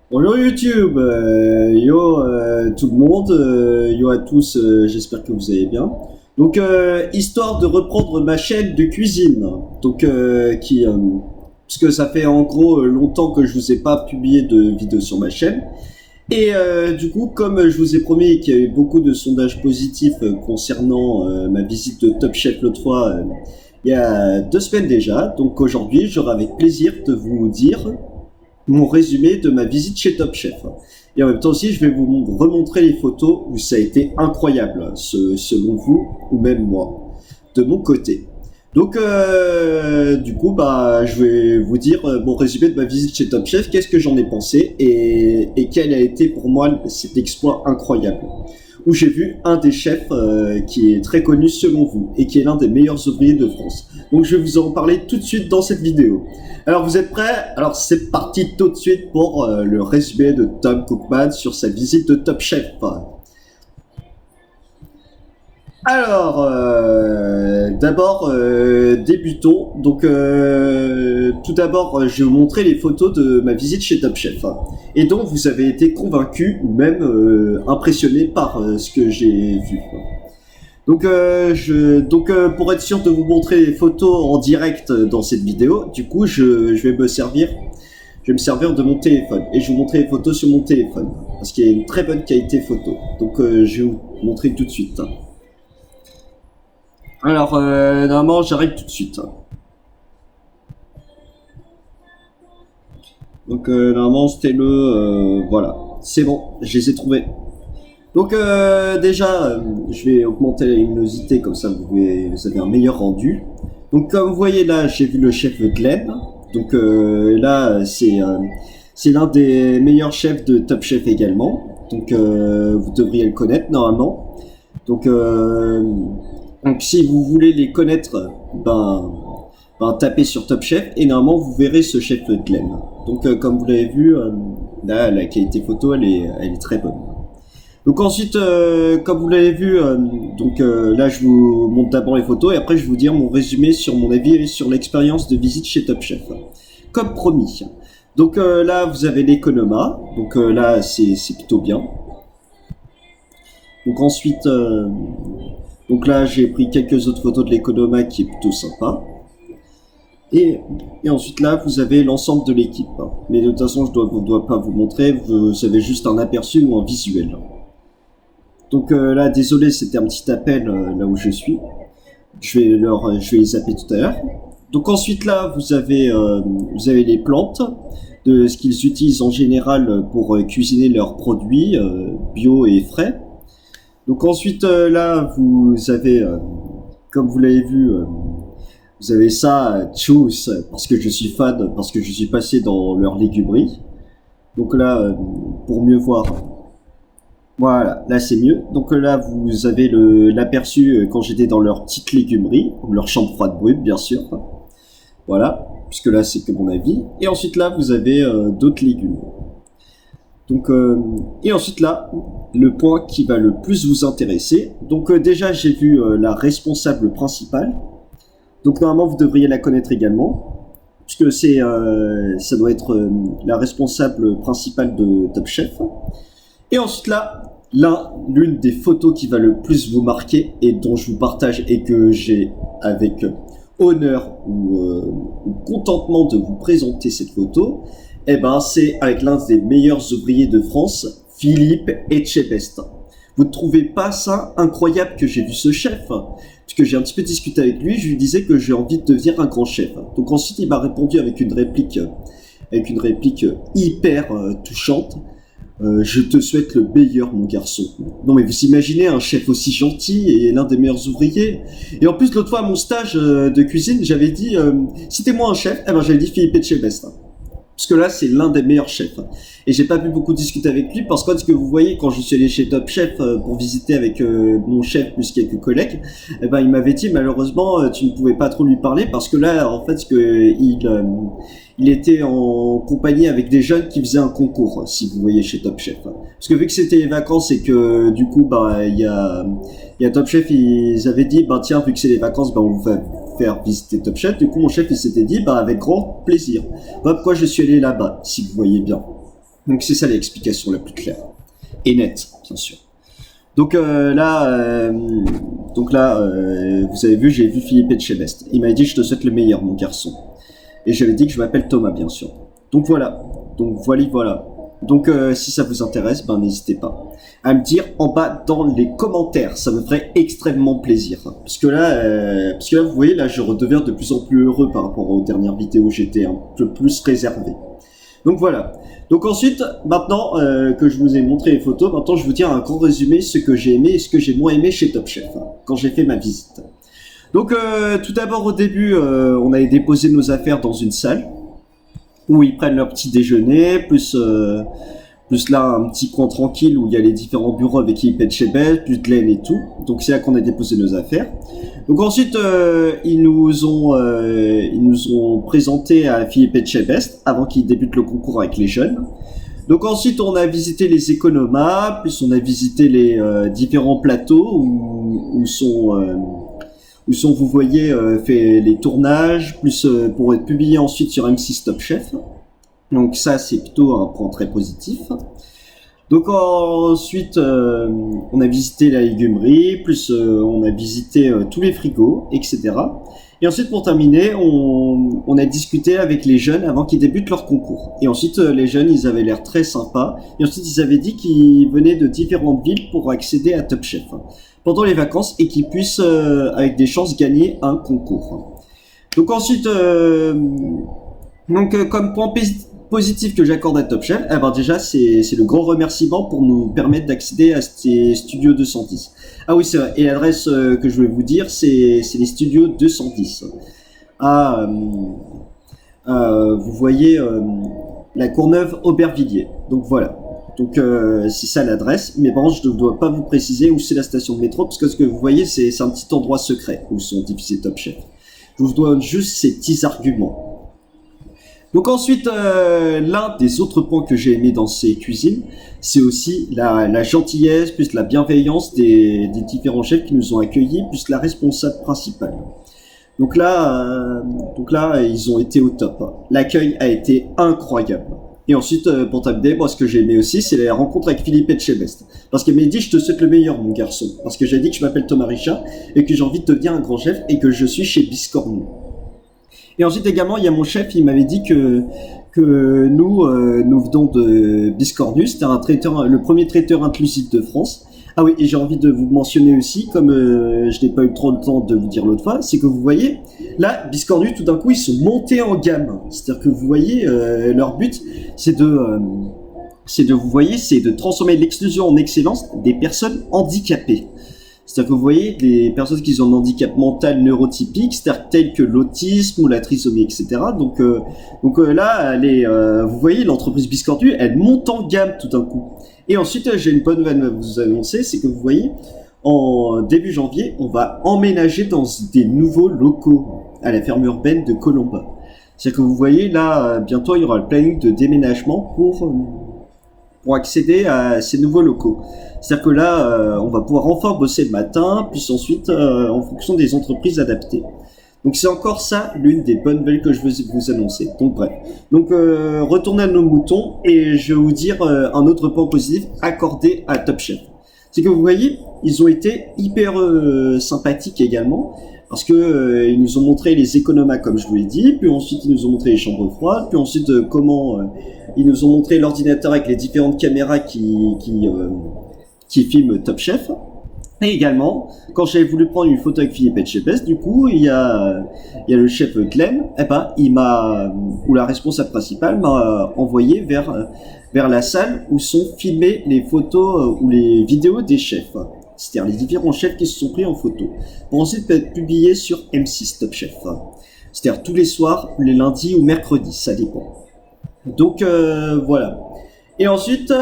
Bonjour YouTube, yo tout le monde, yo à tous, j'espère que vous allez bien. Donc histoire de reprendre ma chaîne de cuisine, donc parce que ça fait en gros longtemps que je vous ai pas publié de vidéo sur ma chaîne. Et du coup, comme je vous ai promis qu'il y a eu beaucoup de sondages positifs concernant ma visite de Top Chef l'autre fois, il y a 2 semaines déjà, donc aujourd'hui j'aurai avec plaisir de vous dire mon résumé de ma visite chez Top Chef. Et en même temps aussi, je vais vous remontrer les photos où ça a été incroyable, selon vous ou même moi, de mon côté. Donc, du coup, bah, je vais vous dire mon résumé de ma visite chez Top Chef, qu'est-ce que j'en ai pensé et quel a été pour moi cet exploit incroyable. Où j'ai vu un des chefs qui est très connu selon vous et qui est l'un des meilleurs ouvriers de France. Donc je vais vous en parler tout de suite dans cette vidéo. Alors vous êtes prêts? Alors c'est parti tout de suite pour le résumé de Tom Cookman sur sa visite de Top Chef. Alors, d'abord, débutons. Donc, tout d'abord, je vais vous montrer les photos de ma visite chez Top Chef. Et donc, vous avez été convaincu ou même impressionné par ce que j'ai vu. Donc, pour être sûr de vous montrer les photos en direct dans cette vidéo, du coup, je vais me servir de mon téléphone et je vais vous montrer les photos sur mon téléphone parce qu'il y a une très bonne qualité photo. Donc, je vais vous montrer tout de suite. Alors, normalement, j'arrive tout de suite. Donc, normalement, c'était voilà, c'est bon, je les ai trouvés. Donc, déjà, je vais augmenter la luminosité, comme ça vous avez un meilleur rendu. Donc, comme vous voyez là, j'ai vu le chef Glenn. Donc, là, c'est l'un des meilleurs chefs de Top Chef également. Donc, vous devriez le connaître normalement. Donc, donc si vous voulez les connaître, tapez sur Top Chef et normalement vous verrez ce chef Glenn. Donc comme vous l'avez vu, là la qualité photo elle est très bonne. Donc ensuite, comme vous l'avez vu, là je vous montre d'abord les photos et après je vais vous dire mon résumé sur mon avis et sur l'expérience de visite chez Top Chef. Comme promis. Donc là vous avez l'économa, donc là c'est plutôt bien. Donc ensuite, donc là, j'ai pris quelques autres photos de l'économa qui est plutôt sympa. Et ensuite là, vous avez l'ensemble de l'équipe. Mais de toute façon, je ne dois pas vous montrer, vous avez juste un aperçu ou un visuel. Donc là, désolé, c'était un petit appel là où je suis. Je vais les zapper tout à l'heure. Donc ensuite là, vous avez les plantes, de ce qu'ils utilisent en général pour cuisiner leurs produits bio et frais. Donc ensuite là vous avez, comme vous l'avez vu, vous avez ça, Choose, parce que je suis fan, parce que je suis passé dans leur légumerie. Donc là, pour mieux voir, voilà, là c'est mieux. Donc là vous avez l'aperçu quand j'étais dans leur petite légumerie, leur chambre froide brute bien sûr. Voilà, puisque là c'est que mon avis. Et ensuite là vous avez d'autres légumes. Donc, et ensuite là, le point qui va le plus vous intéresser. Donc déjà j'ai vu la responsable principale. Donc normalement vous devriez la connaître également, puisque ça doit être la responsable principale de Top Chef. Et ensuite là, l'une des photos qui va le plus vous marquer et dont je vous partage et que j'ai avec honneur ou contentement de vous présenter cette photo. Eh ben, c'est avec l'un des meilleurs ouvriers de France, Philippe Etchebest. Vous ne trouvez pas ça incroyable que j'ai vu ce chef? Puisque j'ai un petit peu discuté avec lui, je lui disais que j'ai envie de devenir un grand chef. Donc ensuite, il m'a répondu avec une réplique hyper touchante. Je te souhaite le meilleur, mon garçon. Non, mais vous imaginez un chef aussi gentil et l'un des meilleurs ouvriers. Et en plus, l'autre fois, à mon stage de cuisine, j'avais dit, citez-moi un chef. Eh ben, j'avais dit Philippe Etchebest. Parce que là, c'est l'un des meilleurs chefs. Et j'ai pas pu beaucoup discuter avec lui parce que vous voyez, quand je suis allé chez Top Chef pour visiter avec mon chef plus quelques collègues, eh ben, il m'avait dit malheureusement tu ne pouvais pas trop lui parler parce que là, en fait, il était en compagnie avec des jeunes qui faisaient un concours, si vous voyez chez Top Chef. Parce que vu que c'était les vacances et que du coup, il y a Top Chef, ils avaient dit, tiens, vu que c'est les vacances, on va faire visiter Top Chef. Du coup, mon chef, il s'était dit, avec grand plaisir. Voilà pourquoi je suis allé là-bas, si vous voyez bien. Donc c'est ça l'explication la plus claire et nette, bien sûr. Donc vous avez vu, j'ai vu Philippe Etchebest. Il m'a dit je te souhaite le meilleur, mon garçon. Et j'avais dit que je m'appelle Thomas, bien sûr. Donc voilà. Voilà. Donc si ça vous intéresse, ben n'hésitez pas à me dire en bas dans les commentaires. Ça me ferait extrêmement plaisir. Parce que là, vous voyez, là, je redeviens de plus en plus heureux par rapport aux dernières vidéos où j'étais un peu plus réservé. Donc voilà. Donc ensuite, maintenant que je vous ai montré les photos, maintenant je vous dis un grand résumé ce que j'ai aimé et ce que j'ai moins aimé chez Top Chef, quand j'ai fait ma visite. Donc tout d'abord au début, on avait déposé nos affaires dans une salle où ils prennent leur petit déjeuner, plus là un petit coin tranquille où il y a les différents bureaux avec Philippe Etchebest, plus Glenn et tout. Donc c'est là qu'on a déposé nos affaires. Donc ensuite ils nous ont présenté à Philippe Etchebest avant qu'il débute le concours avec les jeunes. Donc ensuite on a visité les économas, plus on a visité les différents plateaux où sont vous voyez fait les tournages, plus pour être publié ensuite sur M6 Top Chef. Donc ça c'est plutôt un point très positif. Donc ensuite on a visité la légumerie, plus on a visité tous les frigos, etc. Et ensuite pour terminer on a discuté avec les jeunes avant qu'ils débutent leur concours. Et ensuite les jeunes ils avaient l'air très sympas. Et ensuite ils avaient dit qu'ils venaient de différentes villes pour accéder à Top Chef pendant les vacances et qu'ils puissent avec des chances gagner un concours. Donc ensuite comme point positif que j'accorde à Top Chef, eh ben déjà c'est le grand remerciement pour nous permettre d'accéder à ces studios 210. Ah oui c'est vrai, et l'adresse que je vais vous dire c'est les studios 210. Vous voyez la Courneuve-Aubervilliers, donc voilà. Donc c'est ça l'adresse, mais par contre je ne dois pas vous préciser où c'est la station de métro, parce que ce que vous voyez c'est un petit endroit secret où sont diffusés Top Chef. Je vous donne juste ces petits arguments. Donc ensuite, l'un des autres points que j'ai aimé dans ces cuisines, c'est aussi la gentillesse, plus la bienveillance des différents chefs qui nous ont accueillis, plus la responsable principale. Donc là, ils ont été au top. L'accueil a été incroyable. Et ensuite, pour terminer, moi, ce que j'ai aimé aussi, c'est la rencontre avec Philippe Etchebest. Parce qu'il m'a dit, je te souhaite le meilleur, mon garçon. Parce que j'ai dit que je m'appelle Thomas Richard et que j'ai envie de devenir un grand chef et que je suis chez Biscornu. Et ensuite également, il y a mon chef, il m'avait dit que nous venons de Biscornu, c'était le premier traiteur inclusif de France. Ah oui, et j'ai envie de vous mentionner aussi, comme je n'ai pas eu trop le temps de vous dire l'autre fois, c'est que vous voyez, là, Biscornu, tout d'un coup, ils sont montés en gamme. C'est-à-dire que vous voyez, leur but, c'est de transformer l'exclusion en excellence des personnes handicapées. C'est-à-dire que vous voyez des personnes qui ont un handicap mental neurotypique, c'est-à-dire tel que l'autisme ou la trisomie, etc. Donc là, vous voyez, l'entreprise Biscornu, elle monte en gamme tout d'un coup. Et ensuite, j'ai une bonne nouvelle à vous annoncer, c'est que vous voyez, en début janvier, on va emménager dans des nouveaux locaux à la ferme urbaine de Colomba. C'est-à-dire que vous voyez, là, bientôt, il y aura le planning de déménagement pour accéder à ces nouveaux locaux. C'est-à-dire que là, on va pouvoir enfin bosser le matin, puis ensuite en fonction des entreprises adaptées. Donc c'est encore ça l'une des bonnes nouvelles que je veux vous annoncer. Donc bref. Donc retournez à nos moutons et je vais vous dire un autre point positif accordé à Top Chef. C'est que vous voyez, ils ont été hyper sympathiques également. Parce que ils nous ont montré les économas comme je vous l'ai dit, puis ensuite ils nous ont montré les chambres froides, puis ensuite comment ils nous ont montré l'ordinateur avec les différentes caméras qui filment Top Chef. Et également, quand j'avais voulu prendre une photo avec Philippe Etchebest, du coup, il y a le chef Glenn, ou la responsable principale m'a envoyé vers la salle où sont filmées les photos ou les vidéos des chefs. C'est-à-dire les différents chefs qui se sont pris en photo, pour ensuite être publiés sur M6 Top Chef. C'est-à-dire tous les soirs, les lundis ou mercredis, ça dépend. Donc voilà. Et ensuite,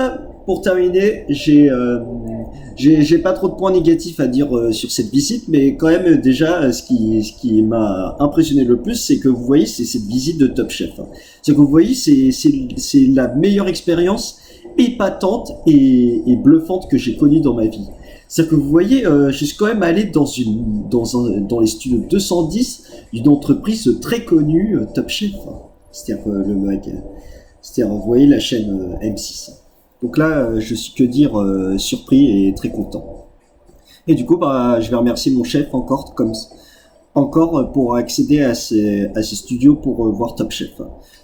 pour terminer, j'ai pas trop de points négatifs à dire sur cette visite, mais quand même déjà, ce qui m'a impressionné le plus, c'est que vous voyez, c'est cette visite de Top Chef. C'est que vous voyez, c'est la meilleure expérience épatante et bluffante que j'ai connue dans ma vie. C'est-à-dire que vous voyez, je suis quand même allé dans les studios 210 d'une entreprise très connue, Top Chef. C'est-à-dire le mec, C'est-à-dire, vous voyez la chaîne M6. Donc là, je suis que dire surpris et très content. Et du coup, bah, je vais remercier mon chef encore pour accéder à ces studios pour voir Top Chef.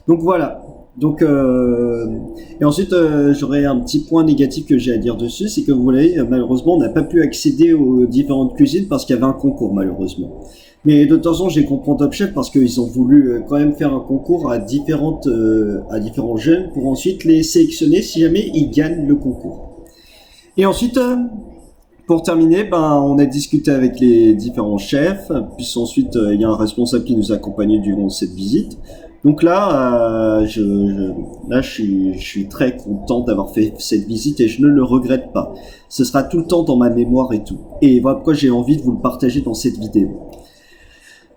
Donc voilà. Donc et ensuite j'aurais un petit point négatif que j'ai à dire dessus, c'est que vous voyez malheureusement on n'a pas pu accéder aux différentes cuisines parce qu'il y avait un concours malheureusement. Mais de toute façon j'ai compris Top Chef parce qu'ils ont voulu quand même faire un concours à différents jeunes pour ensuite les sélectionner si jamais ils gagnent le concours. Et ensuite pour terminer, ben, on a discuté avec les différents chefs, puis ensuite il y a un responsable qui nous a accompagnés durant cette visite. Donc là, je suis très content d'avoir fait cette visite et je ne le regrette pas. Ce sera tout le temps dans ma mémoire et tout. Et voilà pourquoi j'ai envie de vous le partager dans cette vidéo.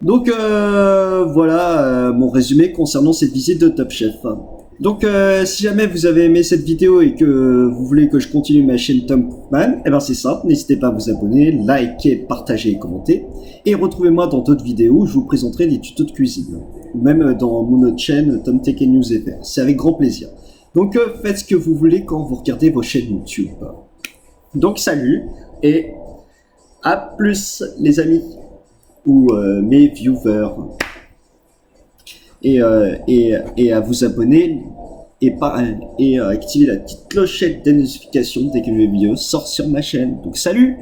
Donc voilà mon résumé concernant cette visite de Top Chef. Donc si jamais vous avez aimé cette vidéo et que vous voulez que je continue ma chaîne Tom Cookman, eh ben c'est simple, n'hésitez pas à vous abonner, liker, partager et commenter. Et retrouvez-moi dans d'autres vidéos où je vous présenterai des tutos de cuisine. Ou même dans mon autre chaîne Tom Tech News FR. C'est avec grand plaisir. Donc faites ce que vous voulez quand vous regardez vos chaînes YouTube. Donc salut et à plus les amis ou mes viewers. Et à vous abonner et activer la petite clochette des notifications dès que mes vidéos sortent sur ma chaîne. Donc salut!